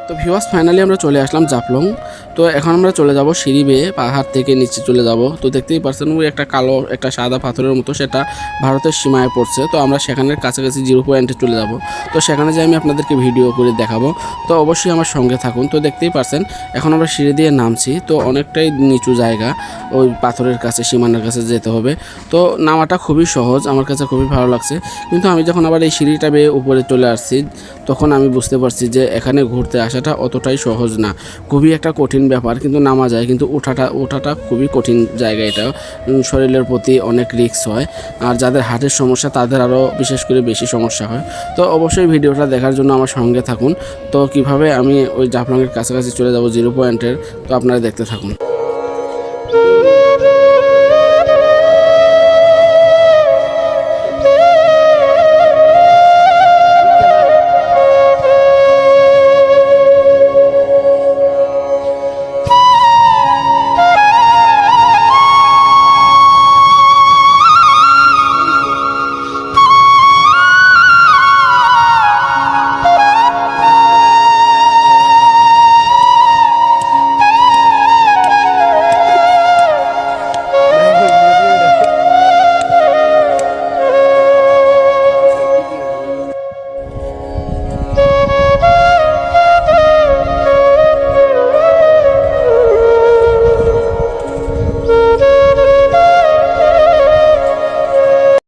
তো viewers finally আমরা চলে আসলাম জাফলং। তো এখন আমরা চলে যাব সিঁড়ি বেয়ে পাহাড় থেকে নিচে চলে যাব। তো দেখতেই পাচ্ছেন ওই একটা কালো একটা সাদা পাথরের মতো, সেটা ভারতের সীমায় পড়ছে। তো আমরা সেখানের কাছাকাছি 0 পয়েন্টে চলে যাব। তো সেখানে যে আমি আপনাদেরকে ভিডিও করে দেখাবো, তো অবশ্যই আমার সঙ্গে থাকুন। তো দেখতেই পাচ্ছেন এখন আমরা সিঁড়ি দিয়ে নামছি। তো অনেকটাই নিচু জায়গা, ওই পাথরের কাছে সীমানার কাছে যেতে হবে। তো নামাটা খুবই সহজ, আমার কাছে খুবই ভালো লাগছে। কিন্তু আমি যখন আবার এই সিঁড়িটা বেয়ে উপরে চলে আসছি, তখন আমি বুঝতে পারছি যে এখানে ঘুরতে আসাটা অতটাই সহজ না, খুবই একটা কঠিন ব্যাপার। কিন্তু নামা যায়, কিন্তু ওঠাটা খুবই কঠিন জায়গা। এটা শরীরের প্রতি অনেক রিস্ক হয়, আর যাদের হার্টের সমস্যা তাদের আরও বিশেষ করে বেশি সমস্যা হয়। তো অবশ্যই ভিডিওটা দেখার জন্য আমার সঙ্গে থাকুন। তো কিভাবে আমি ওই জাফলংয়ের কাছাকাছি চলে যাব 0 পয়েন্টের, তো আপনারা দেখতে থাকুন।